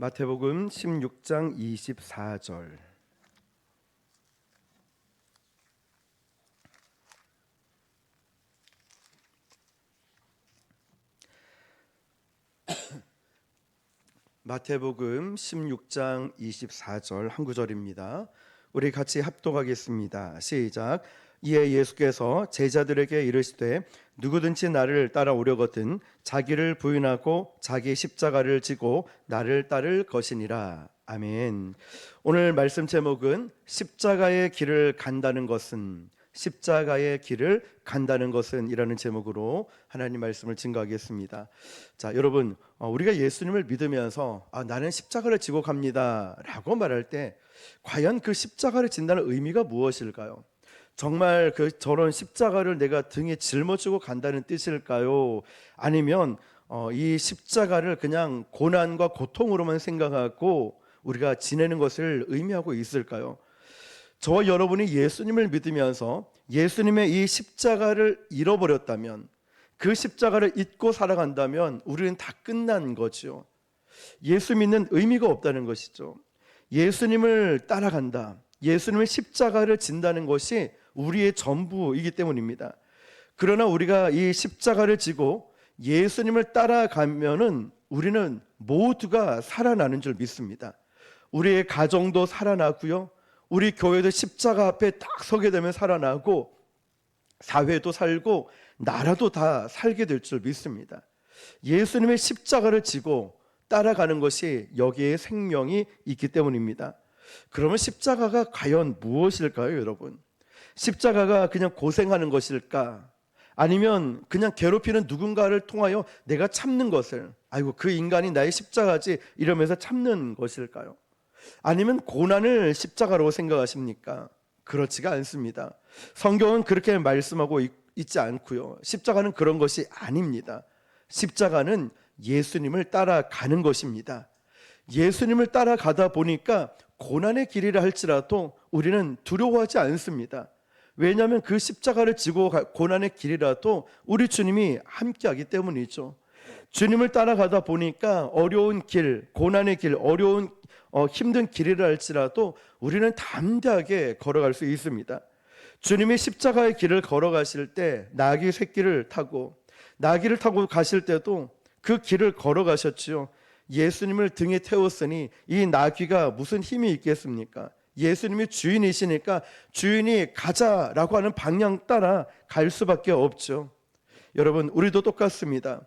마태복음 16장 24절. 마태복음 16장 24절 한 구절입니다. 우리 같이 합독하겠습니다. 시작. 이에 예수께서 제자들에게 이르시되 누구든지 나를 따라오려거든 자기를 부인하고 자기 십자가를 지고 나를 따를 것이니라. 아멘. 오늘 말씀 제목은 십자가의 길을 간다는 것은, 십자가의 길을 간다는 것은 이라는 제목으로 하나님 말씀을 증거하겠습니다. 자, 여러분, 우리가 예수님을 믿으면서 나는 십자가를 지고 갑니다 라고 말할 때 과연 그 십자가를 진다는 의미가 무엇일까요? 정말 저런 십자가를 내가 등에 짊어지고 간다는 뜻일까요? 아니면 이 십자가를 그냥 고난과 고통으로만 생각하고 우리가 지내는 것을 의미하고 있을까요? 저와 여러분이 예수님을 믿으면서 예수님의 이 십자가를 잃어버렸다면, 그 십자가를 잊고 살아간다면 우리는 다 끝난 거죠. 예수 믿는 의미가 없다는 것이죠. 예수님을 따라간다, 예수님의 십자가를 진다는 것이 우리의 전부이기 때문입니다. 그러나 우리가 이 십자가를 지고 예수님을 따라가면은 우리는 모두가 살아나는 줄 믿습니다. 우리의 가정도 살아나고요, 우리 교회도 십자가 앞에 딱 서게 되면 살아나고, 사회도 살고 나라도 다 살게 될 줄 믿습니다. 예수님의 십자가를 지고 따라가는 것이 여기에 생명이 있기 때문입니다. 그러면 십자가가 과연 무엇일까요, 여러분? 십자가가 그냥 고생하는 것일까? 아니면 그냥 괴롭히는 누군가를 통하여 내가 참는 것을, 아이고 그 인간이 나의 십자가지 이러면서 참는 것일까요? 아니면 고난을 십자가로 생각하십니까? 그렇지가 않습니다. 성경은 그렇게 말씀하고 있지 않고요, 십자가는 그런 것이 아닙니다. 십자가는 예수님을 따라가는 것입니다. 예수님을 따라가다 보니까 고난의 길이라 할지라도 우리는 두려워하지 않습니다. 왜냐하면 그 십자가를 지고 고난의 길이라도 우리 주님이 함께하기 때문이죠. 주님을 따라가다 보니까 어려운 길, 고난의 길, 어려운 힘든 길이라 할지라도 우리는 담대하게 걸어갈 수 있습니다. 주님이 십자가의 길을 걸어가실 때 나귀 새끼를 타고 가실 때도 그 길을 걸어가셨지요. 예수님을 등에 태웠으니 이 나귀가 무슨 힘이 있겠습니까? 예수님이 주인이시니까 주인이 가자라고 하는 방향 따라 갈 수밖에 없죠. 여러분, 우리도 똑같습니다.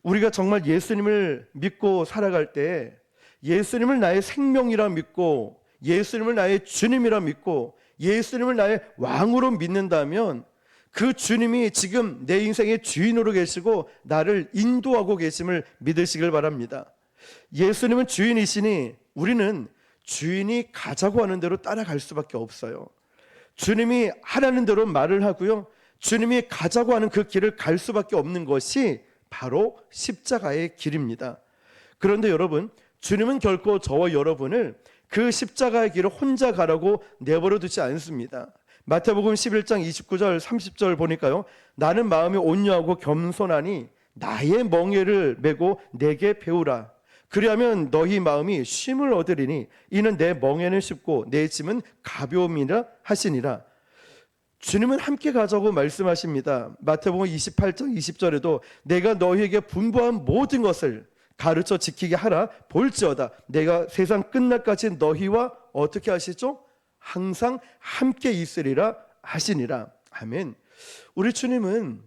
우리가 정말 예수님을 믿고 살아갈 때, 예수님을 나의 생명이라 믿고, 예수님을 나의 주님이라 믿고, 예수님을 나의 왕으로 믿는다면 그 주님이 지금 내 인생의 주인으로 계시고 나를 인도하고 계심을 믿으시길 바랍니다. 예수님은 주인이시니 우리는 주인이 가자고 하는 대로 따라갈 수밖에 없어요. 주님이 하라는 대로 말을 하고요, 주님이 가자고 하는 그 길을 갈 수밖에 없는 것이 바로 십자가의 길입니다. 그런데 여러분, 주님은 결코 저와 여러분을 그 십자가의 길을 혼자 가라고 내버려 두지 않습니다. 마태복음 11장 29절 30절 보니까요, 나는 마음이 온유하고 겸손하니 나의 멍에를 메고 내게 배우라. 그리하면 너희 마음이 쉼을 얻으리니 이는 내 멍에는 쉽고 내 짐은 가벼움이라 하시니라. 주님은 함께 가자고 말씀하십니다. 마태복음 28장 20절에도 내가 너희에게 분부한 모든 것을 가르쳐 지키게 하라. 볼지어다 내가 세상 끝날까지 너희와 어떻게 하시죠? 항상 함께 있으리라 하시니라. 아멘. 우리 주님은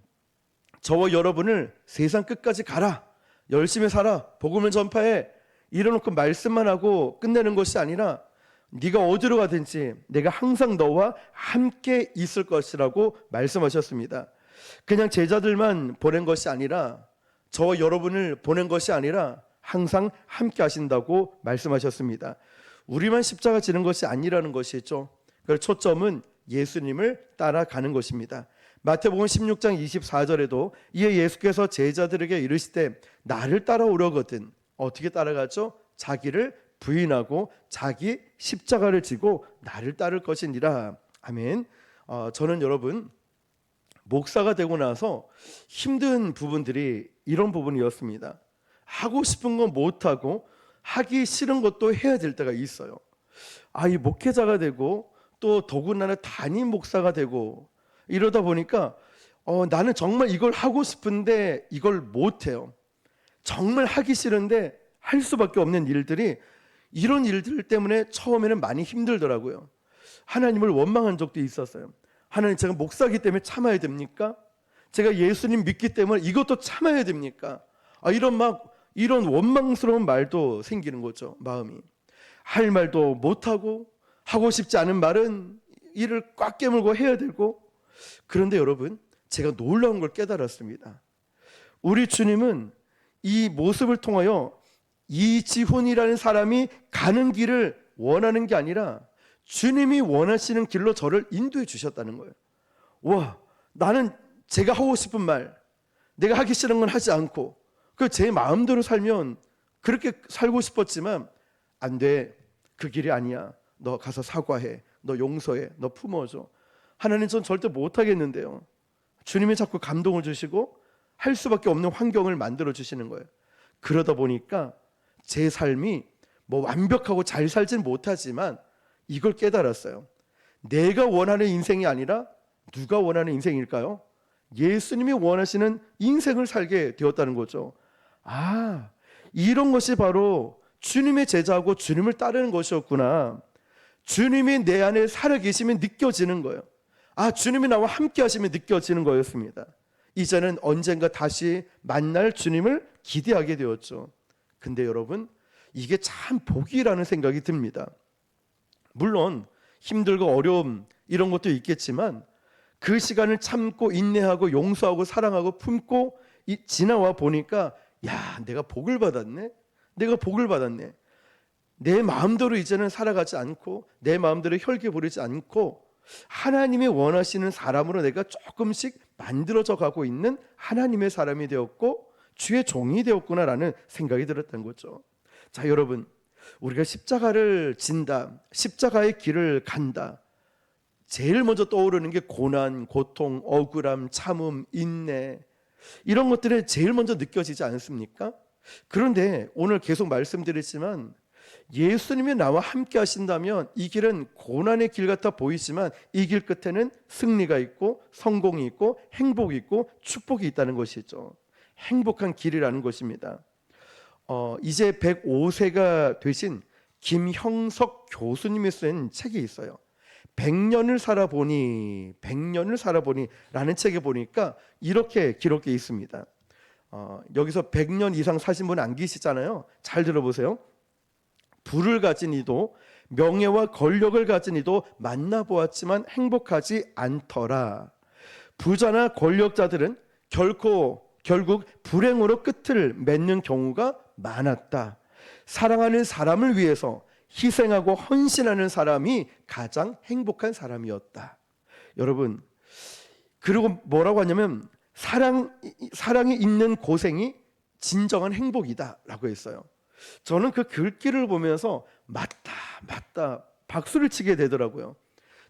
저와 여러분을 세상 끝까지 가라, 열심히 살아, 복음을 전파해 이래놓고 말씀만 하고 끝내는 것이 아니라 네가 어디로 가든지 내가 항상 너와 함께 있을 것이라고 말씀하셨습니다. 그냥 제자들만 보낸 것이 아니라, 저와 여러분을 보낸 것이 아니라 항상 함께 하신다고 말씀하셨습니다. 우리만 십자가 지는 것이 아니라는 것이죠. 그래서 초점은 예수님을 따라가는 것입니다. 마태복음 16장 24절에도 이에 예수께서 제자들에게 이르시되 나를 따라오려거든 어떻게 따라가죠? 자기를 부인하고 자기 십자가를 지고 나를 따를 것이니라. 아멘. 저는 여러분, 목사가 되고 나서 힘든 부분들이 이런 부분이었습니다. 하고 싶은 건 못하고 하기 싫은 것도 해야 될 때가 있어요. 이 목회자가 되고 또 더군다나 담임 목사가 되고 이러다 보니까 나는 정말 이걸 하고 싶은데 이걸 못해요. 정말 하기 싫은데 할 수밖에 없는 일들이, 이런 일들 때문에 처음에는 많이 힘들더라고요. 하나님을 원망한 적도 있었어요. 하나님, 제가 목사기 때문에 참아야 됩니까? 제가 예수님 믿기 때문에 이것도 참아야 됩니까? 이런 원망스러운 말도 생기는 거죠. 마음이 할 말도 못하고, 하고 싶지 않은 말은 이를 꽉 깨물고 해야 되고. 그런데 여러분, 제가 놀라운 걸 깨달았습니다. 우리 주님은 이 모습을 통하여 이지훈이라는 사람이 가는 길을 원하는 게 아니라 주님이 원하시는 길로 저를 인도해 주셨다는 거예요. 나는 제가 하고 싶은 말, 내가 하기 싫은 건 하지 않고 제 마음대로 살면 그렇게 살고 싶었지만 안 돼. 그 길이 아니야. 너 가서 사과해. 너 용서해. 너 품어줘. 하나님, 전 절대 못하겠는데요. 주님이 자꾸 감동을 주시고 할 수밖에 없는 환경을 만들어 주시는 거예요. 그러다 보니까 제 삶이 완벽하고 잘 살진 못하지만 이걸 깨달았어요. 내가 원하는 인생이 아니라 누가 원하는 인생일까요? 예수님이 원하시는 인생을 살게 되었다는 거죠. 이런 것이 바로 주님의 제자하고 주님을 따르는 것이었구나. 주님이 내 안에 살아계시면 느껴지는 거예요. 주님이 나와 함께 하시면 느껴지는 거였습니다. 이제는 언젠가 다시 만날 주님을 기대하게 되었죠. 근데 여러분, 이게 참 복이라는 생각이 듭니다. 물론 힘들고 어려움 이런 것도 있겠지만 그 시간을 참고 인내하고 용서하고 사랑하고 품고 지나와 보니까 내가 복을 받았네. 내가 복을 받았네. 내 마음대로 이제는 살아가지 않고 내 마음대로 혈기 부리지 않고 하나님이 원하시는 사람으로 내가 조금씩 만들어져 가고 있는 하나님의 사람이 되었고 주의 종이 되었구나라는 생각이 들었던 거죠. 자, 여러분, 우리가 십자가를 진다, 십자가의 길을 간다, 제일 먼저 떠오르는 게 고난, 고통, 억울함, 참음, 인내, 이런 것들이 제일 먼저 느껴지지 않습니까? 그런데 오늘 계속 말씀드렸지만 예수님이 나와 함께 하신다면 이 길은 고난의 길 같아 보이지만 이 길 끝에는 승리가 있고 성공이 있고 행복이 있고 축복이 있다는 것이죠. 행복한 길이라는 것입니다. 이제 105세가 되신 김형석 교수님이 쓴 책이 있어요. 100년을 살아보니 라는 책에 보니까 이렇게 기록되어 있습니다. 여기서 100년 이상 사신 분 안 계시잖아요. 잘 들어보세요. 부를 가진 이도 명예와 권력을 가진 이도 만나보았지만 행복하지 않더라. 부자나 권력자들은 결국 불행으로 끝을 맺는 경우가 많았다. 사랑하는 사람을 위해서 희생하고 헌신하는 사람이 가장 행복한 사람이었다. 여러분, 그리고 뭐라고 하냐면 사랑이 있는 고생이 진정한 행복이다 라고 했어요. 저는 그 글귀를 보면서 맞다 박수를 치게 되더라고요.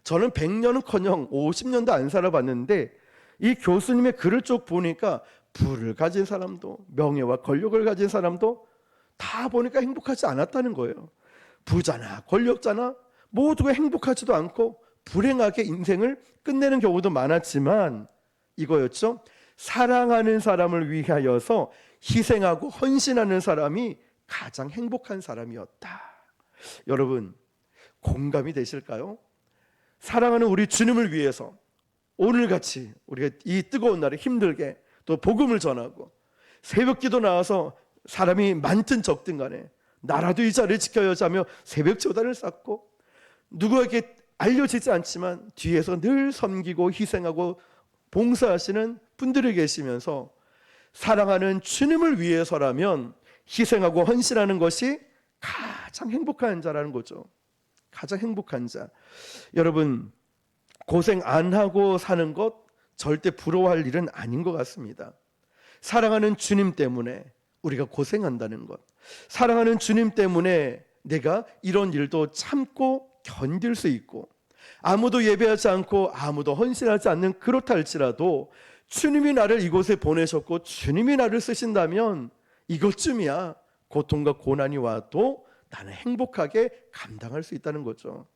저는 100년은커녕 50년도 안 살아봤는데 이 교수님의 글을 쭉 보니까 부를 가진 사람도 명예와 권력을 가진 사람도 다 보니까 행복하지 않았다는 거예요. 부자나 권력자나 모두가 행복하지도 않고 불행하게 인생을 끝내는 경우도 많았지만 이거였죠. 사랑하는 사람을 위하여서 희생하고 헌신하는 사람이 가장 행복한 사람이었다. 여러분, 공감이 되실까요? 사랑하는 우리 주님을 위해서 오늘같이 우리가 이 뜨거운 날에 힘들게 또 복음을 전하고 새벽기도 나와서 사람이 많든 적든 간에 나라도 이 자리를 지켜야지 하며 새벽 제단을 쌓고 누구에게 알려지지 않지만 뒤에서 늘 섬기고 희생하고 봉사하시는 분들이 계시면서 사랑하는 주님을 위해서라면 희생하고 헌신하는 것이 가장 행복한 자라는 거죠. 가장 행복한 자. 여러분, 고생 안 하고 사는 것 절대 부러워할 일은 아닌 것 같습니다. 사랑하는 주님 때문에 우리가 고생한다는 것, 사랑하는 주님 때문에 내가 이런 일도 참고 견딜 수 있고 아무도 예배하지 않고 아무도 헌신하지 않는 그렇다 할지라도 주님이 나를 이곳에 보내셨고 주님이 나를 쓰신다면 이것쯤이야 고통과 고난이 와도 나는 행복하게 감당할 수 있다는 거죠.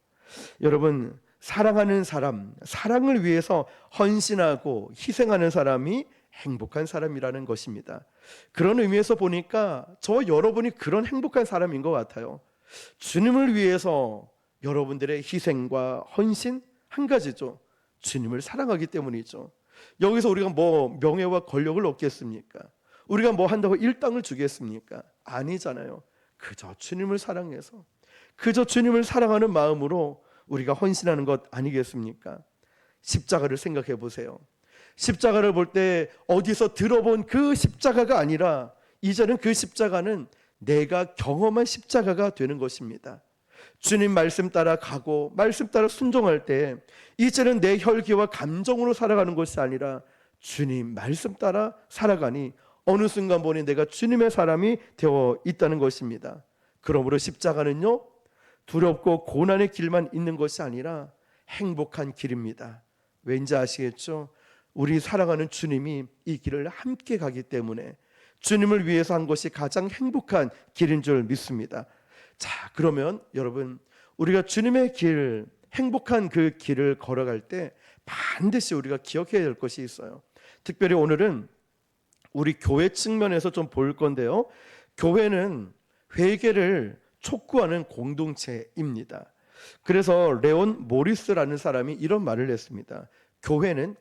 여러분, 사랑하는 사람, 사랑을 위해서 헌신하고 희생하는 사람이 행복한 사람이라는 것입니다. 그런 의미에서 보니까 저 여러분이 그런 행복한 사람인 것 같아요. 주님을 위해서 여러분들의 희생과 헌신 한 가지죠. 주님을 사랑하기 때문이죠. 여기서 우리가 뭐 명예와 권력을 얻겠습니까? 우리가 뭐 한다고 일당을 주겠습니까? 아니잖아요. 그저 주님을 사랑해서, 그저 주님을 사랑하는 마음으로 우리가 헌신하는 것 아니겠습니까? 십자가를 생각해 보세요. 십자가를 볼 때 어디서 들어본 그 십자가가 아니라 이제는 그 십자가는 내가 경험한 십자가가 되는 것입니다. 주님 말씀 따라 가고 말씀 따라 순종할 때 이제는 내 혈기와 감정으로 살아가는 것이 아니라 주님 말씀 따라 살아가니 어느 순간 보니 내가 주님의 사람이 되어 있다는 것입니다. 그러므로 십자가는요, 두렵고 고난의 길만 있는 것이 아니라 행복한 길입니다. 왠지 아시겠죠? 우리 사랑하는 주님이 이 길을 함께 가기 때문에 주님을 위해서 한 것이 가장 행복한 길인 줄 믿습니다. 자, 그러면 여러분, 우리가 주님의 길, 행복한 그 길을 걸어갈 때 반드시 우리가 기억해야 될 것이 있어요. 특별히 오늘은 우리 교회 측면에서 좀 볼 건데요, 교회는 회개를 촉구하는 공동체입니다. 그래서 레온 모리스라는 사람이 이런 말을 했습니다. 교회는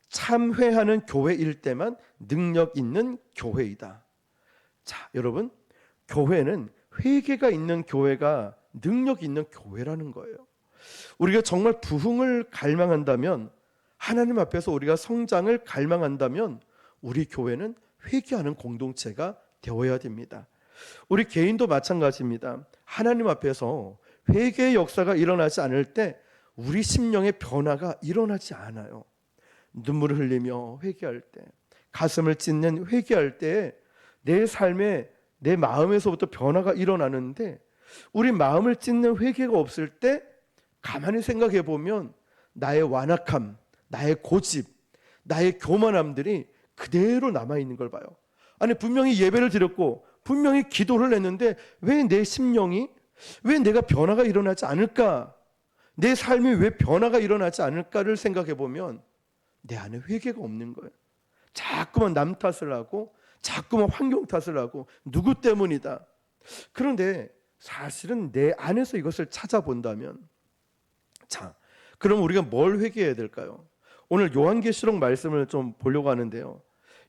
참회하는 교회일 때만 능력 있는 교회이다. 자, 여러분, 교회는 회개가 있는 교회가 능력 있는 교회라는 거예요. 우리가 정말 부흥을 갈망한다면, 하나님 앞에서 우리가 성장을 갈망한다면 우리 교회는 회개하는 공동체가 되어야 됩니다. 우리 개인도 마찬가지입니다. 하나님 앞에서 회개의 역사가 일어나지 않을 때 우리 심령의 변화가 일어나지 않아요. 눈물을 흘리며 회개할 때, 가슴을 찢는 회개할 때 내 삶에, 내 마음에서부터 변화가 일어나는데, 우리 마음을 찢는 회개가 없을 때 가만히 생각해 보면 나의 완악함, 나의 고집, 나의 교만함들이 그대로 남아있는 걸 봐요. 아니, 분명히 예배를 드렸고 분명히 기도를 했는데 왜 내 심령이, 왜 내가 변화가 일어나지 않을까, 내 삶이 왜 변화가 일어나지 않을까를 생각해 보면 내 안에 회개가 없는 거예요. 자꾸만 남 탓을 하고 자꾸만 환경 탓을 하고 누구 때문이다. 그런데 사실은 내 안에서 이것을 찾아본다면, 자, 그럼 우리가 뭘 회개해야 될까요? 오늘 요한계시록 말씀을 좀 보려고 하는데요,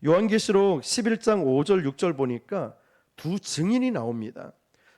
요한계시록 11장 5절 6절 보니까 두 증인이 나옵니다.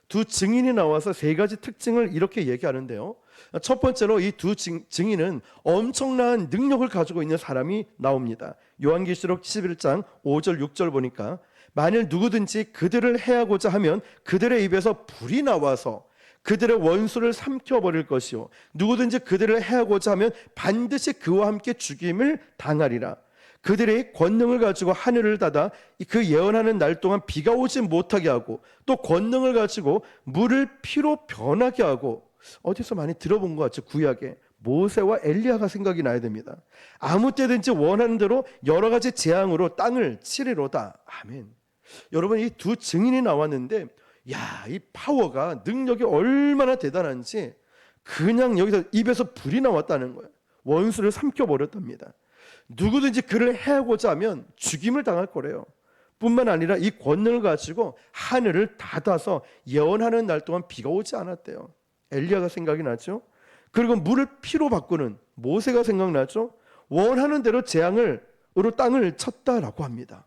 두 증인이 나와서 세 가지 특징을 이렇게 얘기하는데요, 첫 번째로 이 두 증인은 엄청난 능력을 가지고 있는 사람이 나옵니다. 요한계시록 11장 5절 6절 보니까 만일 누구든지 그들을 해하고자 하면 그들의 입에서 불이 나와서 그들의 원수를 삼켜버릴 것이요, 누구든지 그들을 해하고자 하면 반드시 그와 함께 죽임을 당하리라. 그들의 권능을 가지고 하늘을 닫아 그 예언하는 날 동안 비가 오지 못하게 하고, 또 권능을 가지고 물을 피로 변하게 하고, 어디서 많이 들어본 것 같죠? 구약에 모세와 엘리야가 생각이 나야 됩니다. 아무 때든지 원하는 대로 여러 가지 재앙으로 땅을 치리로다. 아멘. 여러분, 이 두 증인이 나왔는데, 야, 이 파워가, 능력이 얼마나 대단한지, 그냥 여기서 입에서 불이 나왔다는 거예요. 원수를 삼켜버렸답니다. 누구든지 그를 해하고자 하면 죽임을 당할 거래요. 뿐만 아니라 이 권능을 가지고 하늘을 닫아서 예언하는 날 동안 비가 오지 않았대요. 엘리야가 생각이 나죠. 그리고 물을 피로 바꾸는 모세가 생각나죠. 원하는 대로 재앙으로 땅을 쳤다라고 합니다.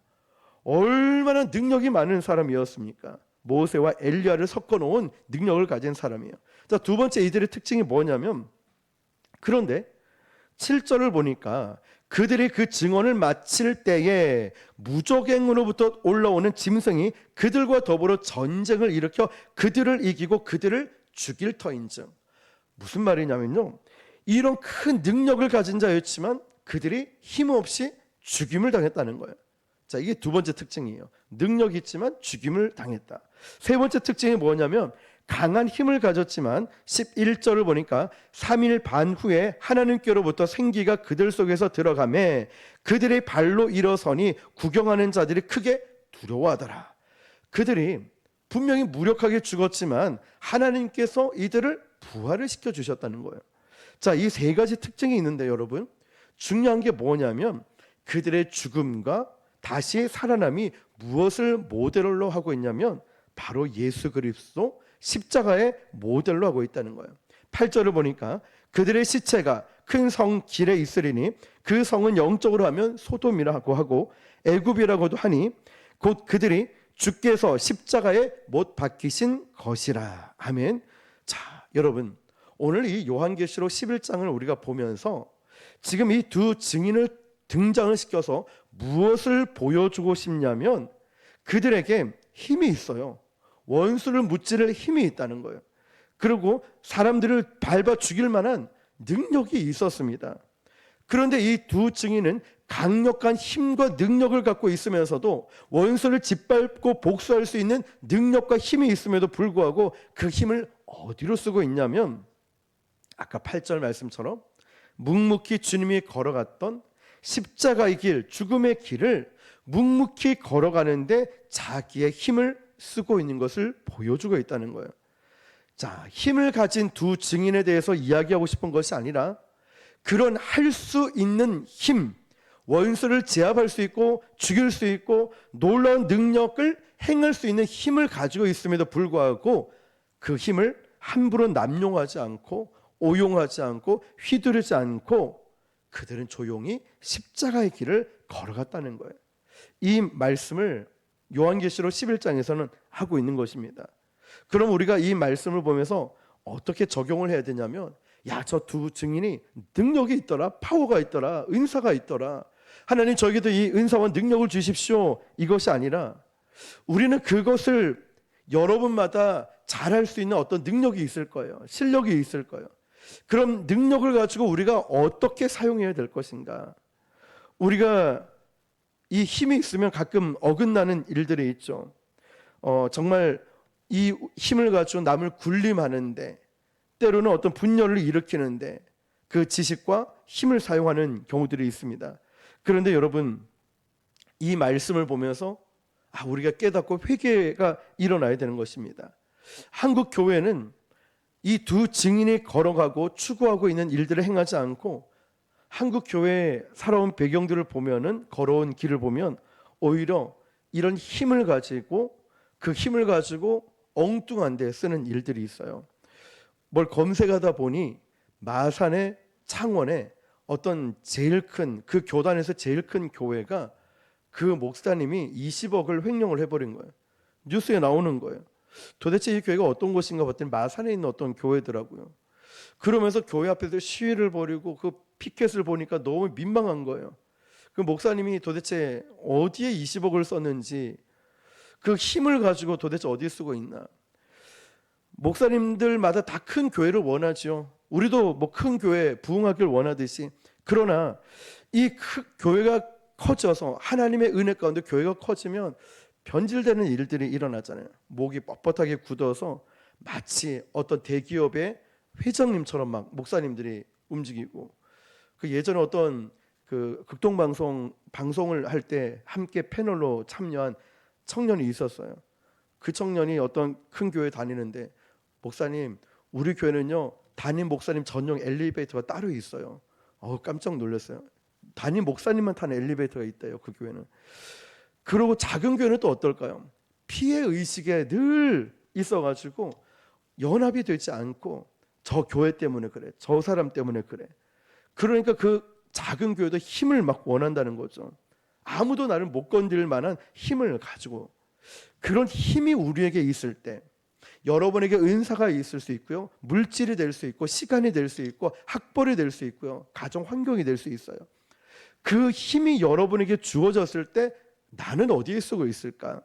얼마나 능력이 많은 사람이었습니까? 모세와 엘리야를 섞어놓은 능력을 가진 사람이에요. 자, 두 번째, 이들의 특징이 뭐냐면, 그런데 7절을 보니까 그들이 그 증언을 마칠 때에 무적행으로부터 올라오는 짐승이 그들과 더불어 전쟁을 일으켜 그들을 이기고 그들을 죽일 터인즉. 무슨 말이냐면요, 이런 큰 능력을 가진 자였지만 그들이 힘없이 죽임을 당했다는 거예요. 자, 이게 두 번째 특징이에요. 능력이 있지만 죽임을 당했다. 세 번째 특징이 뭐냐면, 강한 힘을 가졌지만 11절을 보니까 3일 반 후에 하나님께로부터 생기가 그들 속에서 들어가매 그들의 발로 일어서니 구경하는 자들이 크게 두려워하더라. 그들이 분명히 무력하게 죽었지만 하나님께서 이들을 부활을 시켜주셨다는 거예요. 자, 이 세 가지 특징이 있는데 여러분, 중요한 게 뭐냐면 그들의 죽음과 다시 살아남이 무엇을 모델로 하고 있냐면 바로 예수 그리스도 십자가의 모델로 하고 있다는 거예요. 8절을 보니까 그들의 시체가 큰 성 길에 있으리니 그 성은 영적으로 하면 소돔이라고 하고 애굽이라고도 하니 곧 그들이 주께서 십자가에 못 박히신 것이라. 아멘. 자, 여러분, 오늘 이 요한계시록 11장을 우리가 보면서 지금 이 두 증인을 등장을 시켜서 무엇을 보여주고 싶냐면 그들에게 힘이 있어요. 원수를 무찌를 힘이 있다는 거예요. 그리고 사람들을 밟아 죽일 만한 능력이 있었습니다. 그런데 이 두 증인은 강력한 힘과 능력을 갖고 있으면서도 원수를 짓밟고 복수할 수 있는 능력과 힘이 있음에도 불구하고 그 힘을 어디로 쓰고 있냐면 아까 8절 말씀처럼 묵묵히 주님이 걸어갔던 십자가의 길, 죽음의 길을 묵묵히 걸어가는데 자기의 힘을 쓰고 있는 것을 보여주고 있다는 거예요. 자, 힘을 가진 두 증인에 대해서 이야기하고 싶은 것이 아니라 그런 할 수 있는 힘, 원수를 제압할 수 있고 죽일 수 있고 놀라운 능력을 행할 수 있는 힘을 가지고 있음에도 불구하고 그 힘을 함부로 남용하지 않고 오용하지 않고 휘두르지 않고 그들은 조용히 십자가의 길을 걸어갔다는 거예요. 이 말씀을 요한계시록 11장에서는 하고 있는 것입니다. 그럼 우리가 이 말씀을 보면서 어떻게 적용을 해야 되냐면 야, 저 두 증인이 능력이 있더라, 파워가 있더라, 은사가 있더라, 하나님 저에게도 이 은사와 능력을 주십시오, 이것이 아니라 우리는 그것을 여러분마다 잘할 수 있는 어떤 능력이 있을 거예요. 실력이 있을 거예요. 그럼 능력을 가지고 우리가 어떻게 사용해야 될 것인가? 우리가 이 힘이 있으면 가끔 어긋나는 일들이 있죠. 정말 이 힘을 가지고 남을 군림하는데 때로는 어떤 분열을 일으키는데 그 지식과 힘을 사용하는 경우들이 있습니다. 그런데 여러분, 이 말씀을 보면서 우리가 깨닫고 회개가 일어나야 되는 것입니다. 한국 교회는 이 두 증인이 걸어가고 추구하고 있는 일들을 행하지 않고 한국 교회의 살아온 배경들을 보면은, 걸어온 길을 보면 오히려 이런 힘을 가지고 그 힘을 가지고 엉뚱한 데 쓰는 일들이 있어요. 뭘 검색하다 보니 마산의 창원에 어떤 제일 큰, 그 교단에서 제일 큰 교회가 그 목사님이 20억을 횡령을 해버린 거예요. 뉴스에 나오는 거예요. 도대체 이 교회가 어떤 곳인가 봤더니 마산에 있는 어떤 교회더라고요. 그러면서 교회 앞에서 시위를 벌이고 그 피켓을 보니까 너무 민망한 거예요. 그 목사님이 도대체 어디에 20억을 썼는지, 그 힘을 가지고 도대체 어디에 쓰고 있나. 목사님들마다 다 큰 교회를 원하죠. 우리도 뭐 큰 교회 부흥하길 원하듯이. 그러나 이 교회가 커져서 하나님의 은혜 가운데 교회가 커지면 변질되는 일들이 일어나잖아요. 목이 뻣뻣하게 굳어서 마치 어떤 대기업의 회장님처럼 막 목사님들이 움직이고, 그 예전에 어떤 그 방송을 할 때 함께 패널로 참여한 청년이 있었어요. 그 청년이 어떤 큰 교회 다니는데, 목사님, 우리 교회는요 담임 목사님 전용 엘리베이터가 따로 있어요. 깜짝 놀랐어요. 담임 목사님만 타는 엘리베이터가 있대요, 그 교회는. 그리고 작은 교회는 또 어떨까요? 피해 의식에 늘 있어가지고 연합이 되지 않고 저 교회 때문에 그래, 저 사람 때문에 그래. 그러니까 그 작은 교회도 힘을 막 원한다는 거죠. 아무도 나를 못 건드릴 만한 힘을 가지고. 그런 힘이 우리에게 있을 때 여러분에게 은사가 있을 수 있고요, 물질이 될 수 있고, 시간이 될 수 있고, 학벌이 될 수 있고요, 가정 환경이 될 수 있어요. 그 힘이 여러분에게 주어졌을 때 나는 어디에 쓰고 있을까?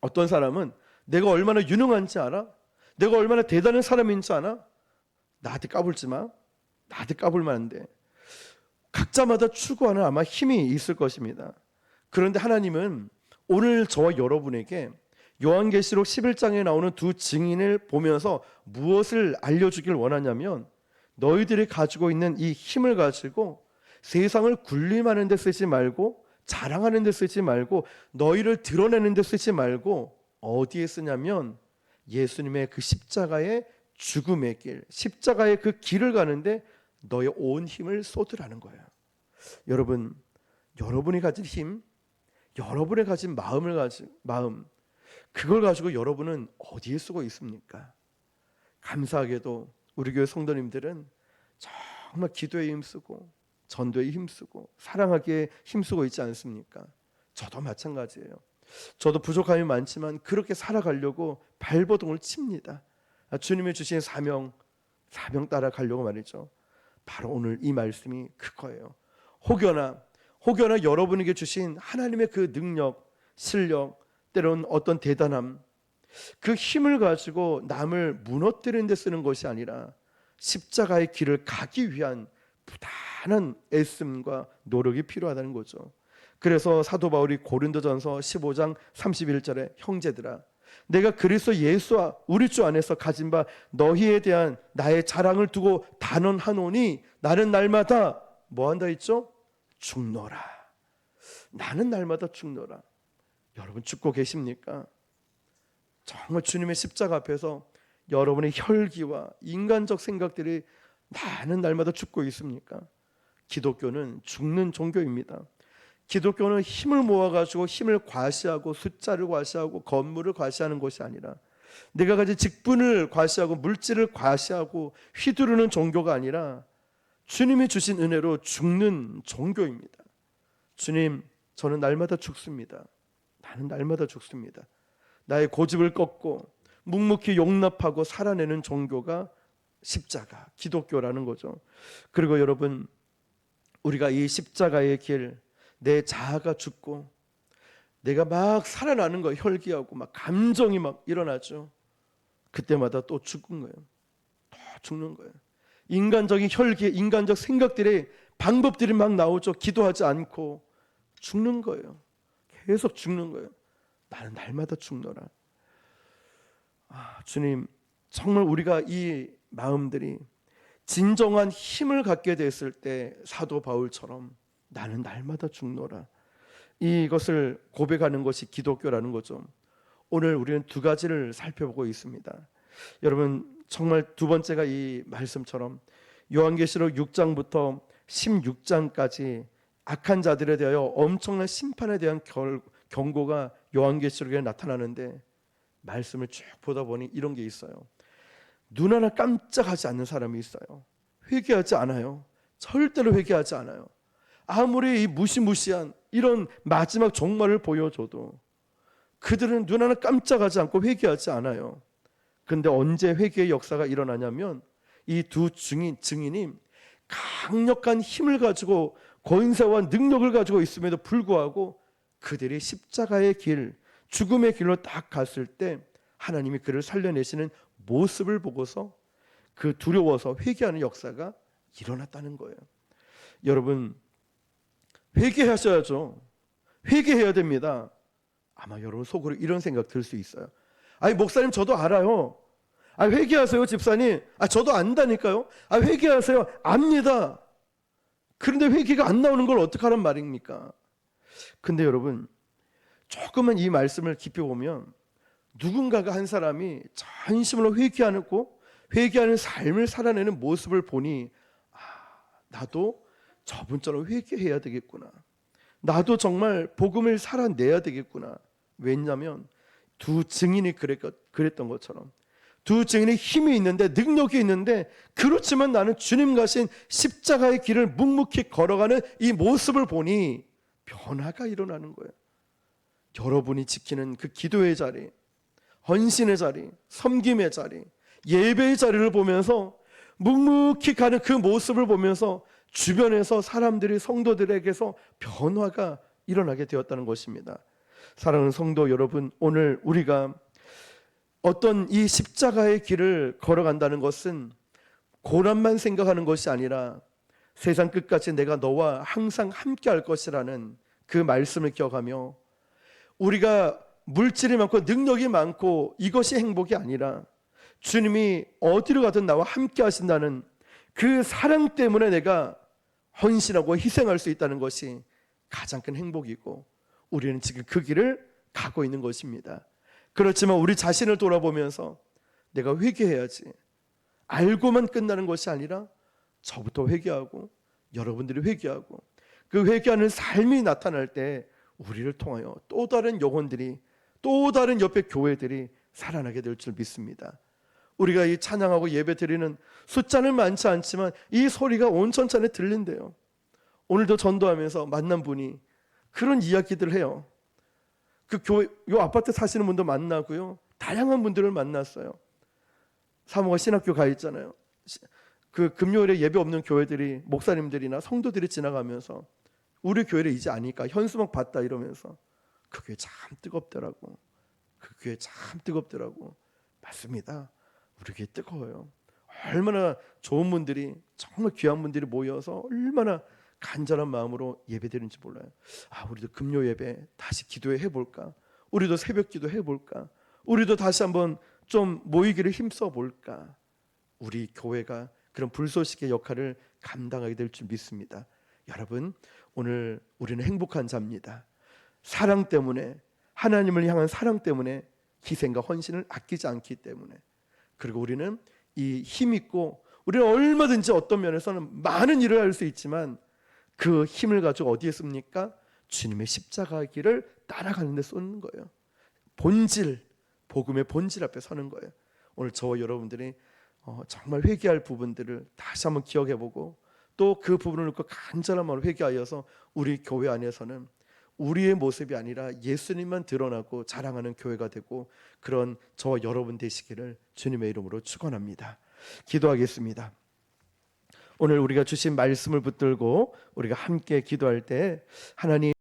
어떤 사람은 내가 얼마나 유능한지 알아? 내가 얼마나 대단한 사람인지 알아? 나한테 까불지 마. 나한테 까불면 안 돼. 각자마다 추구하는 아마 힘이 있을 것입니다. 그런데 하나님은 오늘 저와 여러분에게 요한계시록 11장에 나오는 두 증인을 보면서 무엇을 알려주길 원하냐면, 너희들이 가지고 있는 이 힘을 가지고 세상을 군림하는 데 쓰지 말고, 자랑하는 데 쓰지 말고, 너희를 드러내는 데 쓰지 말고, 어디에 쓰냐면 예수님의 그 십자가의 죽음의 길, 십자가의 그 길을 가는데 너의 온 힘을 쏟으라는 거예요. 여러분, 여러분이 가진 힘, 여러분이 가진 마음, 그걸 가지고 여러분은 어디에 쓰고 있습니까? 감사하게도 우리 교회 성도님들은 정말 기도에 힘쓰고 전도에 힘쓰고 사랑하기에 힘쓰고 있지 않습니까? 저도 마찬가지예요. 저도 부족함이 많지만 그렇게 살아가려고 발버둥을 칩니다. 주님이 주신 사명 따라 가려고 말이죠. 바로 오늘 이 말씀이 그거예요. 혹여나 여러분에게 주신 하나님의 그 능력, 실력, 때로는 어떤 대단함, 그 힘을 가지고 남을 무너뜨리는 데 쓰는 것이 아니라 십자가의 길을 가기 위한 부단한 애씀과 노력이 필요하다는 거죠. 그래서 사도 바울이 고린도전서 15장 31절에 형제들아, 내가 그리스도 예수와 우리 주 안에서 가진 바 너희에 대한 나의 자랑을 두고 단언하노니 나는 날마다 뭐 한다 했죠? 죽노라. 나는 날마다 죽노라. 여러분 죽고 계십니까? 정말 주님의 십자가 앞에서 여러분의 혈기와 인간적 생각들이 나는 날마다 죽고 있습니까? 기독교는 죽는 종교입니다. 기독교는 힘을 모아가지고 힘을 과시하고 숫자를 과시하고 건물을 과시하는 것이 아니라, 내가 가진 직분을 과시하고 물질을 과시하고 휘두르는 종교가 아니라 주님이 주신 은혜로 죽는 종교입니다. 주님, 저는 날마다 죽습니다. 나는 날마다 죽습니다. 나의 고집을 꺾고 묵묵히 용납하고 살아내는 종교가 십자가, 기독교라는 거죠. 그리고 여러분, 우리가 이 십자가의 길, 내 자아가 죽고 내가 막 살아나는 거예요. 혈기하고 막 감정이 막 일어나죠. 그때마다 또 죽은 거예요. 또 죽는 거예요. 인간적인 혈기, 인간적 생각들이, 방법들이 막 나오죠. 기도하지 않고 죽는 거예요. 계속 죽는 거예요. 나는 날마다 죽노라. 주님, 정말 우리가 이 마음들이 진정한 힘을 갖게 됐을 때 사도 바울처럼 나는 날마다 죽노라, 이것을 고백하는 것이 기독교라는 거죠. 오늘 우리는 두 가지를 살펴보고 있습니다. 여러분, 정말 두 번째가 이 말씀처럼 요한계시록 6장부터 16장까지 악한 자들에 대하여 엄청난 심판에 대한 경고가 요한계시록에 나타나는데, 말씀을 쭉 보다 보니 이런 게 있어요. 눈 하나 깜짝하지 않는 사람이 있어요. 회개하지 않아요. 절대로 회개하지 않아요. 아무리 이 무시무시한 이런 마지막 종말을 보여줘도 그들은 눈 하나 깜짝하지 않고 회개하지 않아요. 그런데 언제 회개의 역사가 일어나냐면, 이 두 증인이 강력한 힘을 가지고 권세와 능력을 가지고 있음에도 불구하고 그들이 십자가의 길, 죽음의 길로 딱 갔을 때 하나님이 그를 살려내시는 모습을 보고서 그 두려워서 회개하는 역사가 일어났다는 거예요. 여러분, 회개하셔야죠. 회개해야 됩니다. 아마 여러분 속으로 이런 생각 들 수 있어요. 아니, 목사님, 저도 알아요. 회개하세요, 집사님. 저도 안다니까요. 회개하세요. 압니다. 그런데 회개가 안 나오는 걸 어떡하란 말입니까? 근데 여러분, 조금만 이 말씀을 깊이 보면 누군가가 한 사람이 전심으로 회개하는 삶을 살아내는 모습을 보니, 나도 저분처럼 회개해야 되겠구나. 나도 정말 복음을 살아내야 되겠구나. 왜냐하면 두 증인이 그랬던 것처럼 두 증인이 힘이 있는데, 능력이 있는데, 그렇지만 나는 주님 가신 십자가의 길을 묵묵히 걸어가는 이 모습을 보니 변화가 일어나는 거예요. 여러분이 지키는 그 기도의 자리, 헌신의 자리, 섬김의 자리, 예배의 자리를 보면서, 묵묵히 가는 그 모습을 보면서 주변에서 사람들이, 성도들에게서 변화가 일어나게 되었다는 것입니다. 사랑하는 성도 여러분, 오늘 우리가 어떤 이 십자가의 길을 걸어간다는 것은 고난만 생각하는 것이 아니라 세상 끝까지 내가 너와 항상 함께 할 것이라는 그 말씀을 기억하며, 우리가 물질이 많고 능력이 많고 이것이 행복이 아니라 주님이 어디로 가든 나와 함께 하신다는 그 사랑 때문에 내가 헌신하고 희생할 수 있다는 것이 가장 큰 행복이고, 우리는 지금 그 길을 가고 있는 것입니다. 그렇지만 우리 자신을 돌아보면서 내가 회개해야지, 알고만 끝나는 것이 아니라 저부터 회개하고 여러분들이 회개하고 그 회개하는 삶이 나타날 때 우리를 통하여 또 다른 영혼들이, 또 다른 옆에 교회들이 살아나게 될 줄 믿습니다. 우리가 이 찬양하고 예배 드리는 숫자는 많지 않지만 이 소리가 온 천천에 들린대요. 오늘도 전도하면서 만난 분이 그런 이야기들 해요. 그 교회, 요 아파트 사시는 분도 만나고요, 다양한 분들을 만났어요. 사모가 신학교 가 있잖아요. 그 금요일에 예배 없는 교회들이, 목사님들이나 성도들이 지나가면서 우리 교회를 이제 아니까 현수막 봤다 이러면서 그 교회 참 뜨겁더라고. 그 교회 참 뜨겁더라고. 맞습니다. 우리 교회 뜨거워요. 얼마나 좋은 분들이, 정말 귀한 분들이 모여서 얼마나 간절한 마음으로 예배드리는지 몰라요. 우리도 금요 예배 다시 기도해 볼까? 우리도 새벽 기도 해 볼까? 우리도 다시 한번 좀 모이기를 힘써 볼까? 우리 교회가 그런 불쏘시개 역할을 감당하게 될 줄 믿습니다. 여러분, 오늘 우리는 행복한 자입니다. 사랑 때문에, 하나님을 향한 사랑 때문에 희생과 헌신을 아끼지 않기 때문에, 그리고 우리는 이 힘 있고, 우리는 얼마든지 어떤 면에서는 많은 일을 할 수 있지만 그 힘을 가지고 어디에 씁니까? 주님의 십자가 길을 따라가는 데 쏟는 거예요. 본질, 복음의 본질 앞에 서는 거예요. 오늘 저와 여러분들이 정말 회개할 부분들을 다시 한번 기억해보고, 또 그 부분을 놓고 간절한 마음으로 회개하여서 우리 교회 안에서는 우리의 모습이 아니라 예수님만 드러나고 자랑하는 교회가 되고, 그런 저와 여러분 되시기를 주님의 이름으로 축원합니다. 기도하겠습니다. 오늘 우리가 주신 말씀을 붙들고 우리가 함께 기도할 때, 하나님